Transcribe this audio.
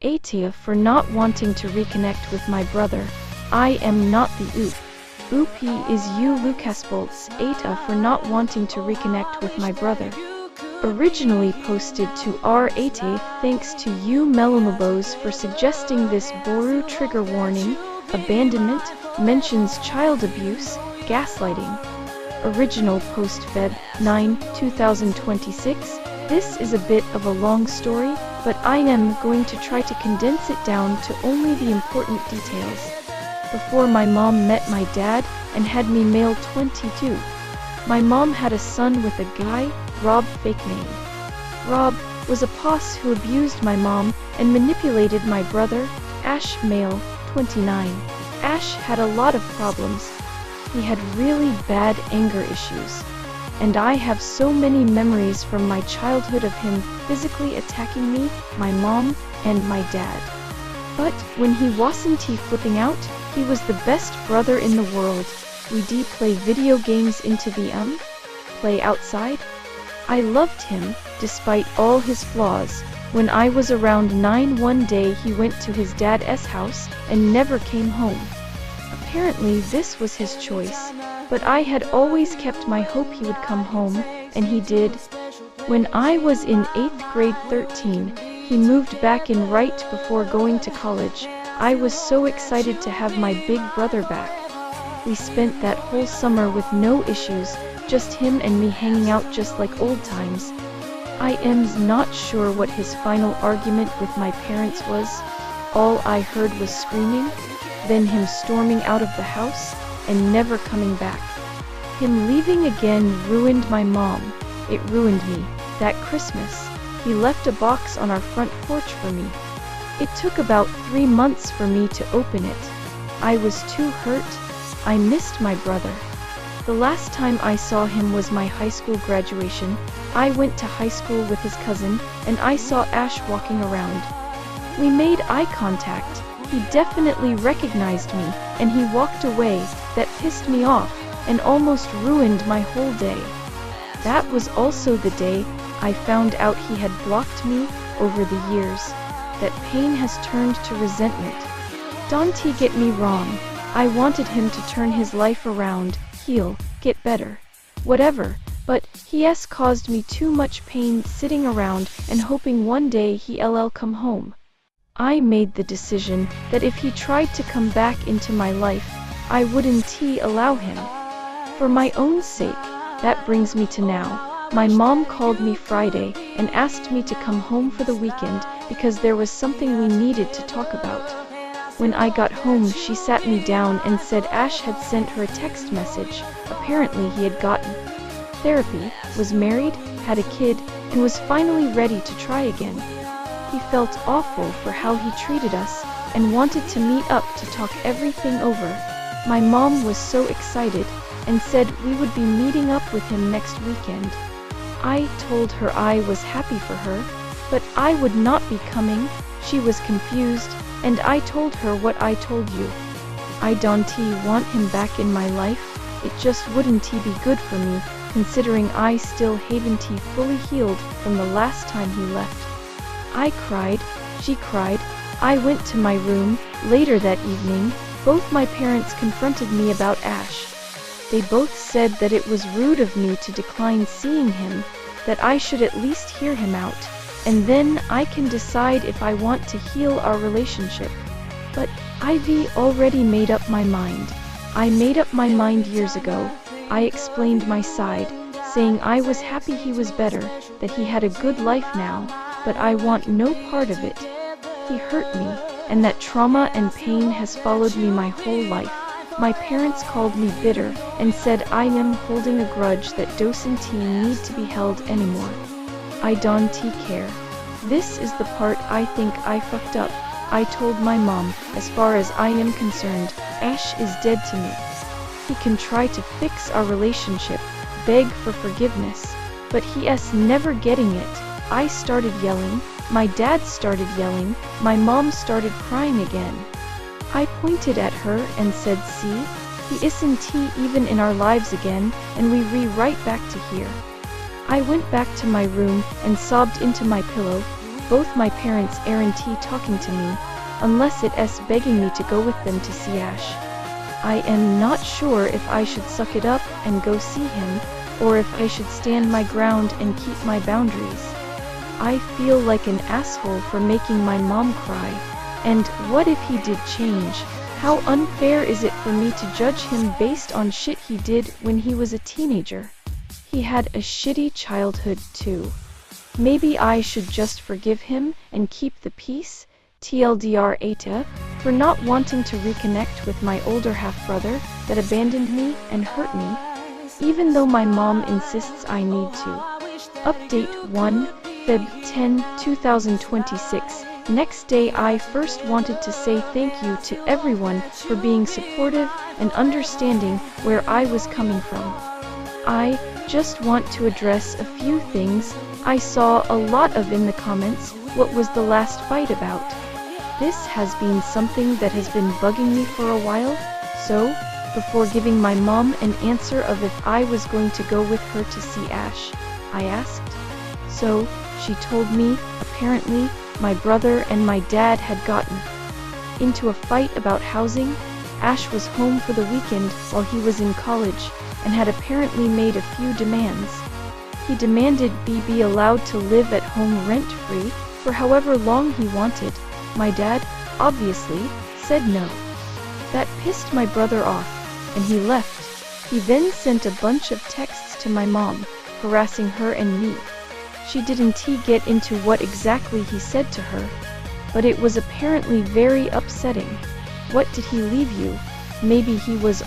AITAH for not wanting to reconnect with my brother. I am not the oop. Oopie is you Lucasbolts. AITAH for not wanting to reconnect with my brother. Originally posted to our AITAH, thanks to you Melomobos for suggesting this Boru trigger warning, abandonment, mentions child abuse, gaslighting. Original post Feb 9, 2026. This is a bit of a long story, but I am going to try to condense it down to only the important details. Before my mom met my dad and had me male 22, my mom had a son with a guy, Rob fake name. Rob was a boss who abused my mom and manipulated my brother, Ash male 29. Ash had a lot of problems. He had really bad anger issues. And I have so many memories from my childhood of him physically attacking me, my mom, and my dad. But when he wasn't flipping out, he was the best brother in the world. We play video games into the play outside. I loved him, despite all his flaws. When I was around 9 one day he went to his dad's house and never came home. Apparently this was his choice, but I had always kept my hope he would come home, and he did. When I was in 8th grade 13, he moved back in right before going to college. I was so excited to have my big brother back. We spent that whole summer with no issues, just him and me hanging out just like old times. I am not sure what his final argument with my parents was. All I heard was screaming, then him storming out of the house, and never coming back. Him leaving again ruined my mom. It ruined me. That Christmas, he left a box on our front porch for me. It took about 3 months for me to open it. I was too hurt. I missed my brother. The last time I saw him was my high school graduation. I went to high school with his cousin, and I saw Ash walking around. We made eye contact. He definitely recognized me, and he walked away. That pissed me off, and almost ruined my whole day. That was also the day I found out he had blocked me. Over the years, that pain has turned to resentment. Don't get me wrong, I wanted him to turn his life around, heal, get better, whatever, but he has caused me too much pain sitting around and hoping one day he'll come home. I made the decision that if he tried to come back into my life, I wouldn't allow him. For my own sake. That brings me to now. My mom called me Friday and asked me to come home for the weekend because there was something we needed to talk about. When I got home she sat me down and said Ash had sent her a text message. Apparently he had gotten therapy, was married, had a kid, and was finally ready to try again. He felt awful for how he treated us, and wanted to meet up to talk everything over. My mom was so excited, and said we would be meeting up with him next weekend. I told her I was happy for her, but I would not be coming. She was confused, and I told her what I told you. I don't want him back in my life. It just wouldn't be good for me, considering I still haven't fully healed from the last time he left. I cried, she cried. I went to my room. Later that evening, both my parents confronted me about Ash. They both said that it was rude of me to decline seeing him, that I should at least hear him out, and then I can decide if I want to heal our relationship. But I've already made up my mind. I made up my mind years ago. I explained my side, saying I was happy he was better, that he had a good life now, but I want no part of it. He hurt me, and that trauma and pain has followed me my whole life. My parents called me bitter, and said I am holding a grudge that doesn't need to be held anymore. I don't care. This is the part I think I fucked up. I told my mom, as far as I am concerned, Ash is dead to me. He can try to fix our relationship, beg for forgiveness, but he's never getting it. I started yelling, my dad started yelling, my mom started crying again. I pointed at her and said, see, he isn't even in our lives again, and right back to here. I went back to my room and sobbed into my pillow. Both my parents aren't talking to me, unless it's begging me to go with them to see Ash. I am not sure if I should suck it up and go see him, or if I should stand my ground and keep my boundaries. I feel like an asshole for making my mom cry, and what if he did change? How unfair is it for me to judge him based on shit he did when he was a teenager? He had a shitty childhood too. Maybe I should just forgive him and keep the peace? TLDR AITAH, for not wanting to reconnect with my older half-brother that abandoned me and hurt me, even though my mom insists I need to. Update 1, Feb 10, 2026. Next day, I first wanted to say thank you to everyone for being supportive and understanding where I was coming from. I just want to address a few things I saw a lot of in the comments. What was the last fight about? This has been something that has been bugging me for a while, so, before giving my mom an answer of if I was going to go with her to see Ash, I asked. So, she told me, apparently, my brother and my dad had gotten into a fight about housing. Ash was home for the weekend while he was in college, and had apparently made a few demands. He demanded be allowed to live at home rent-free for however long he wanted. My dad, obviously, said no. That pissed my brother off, and he left. He then sent a bunch of texts to my mom, harassing her and me. She didn't get into what exactly he said to her, but it was apparently very upsetting. What did he leave you? Maybe he was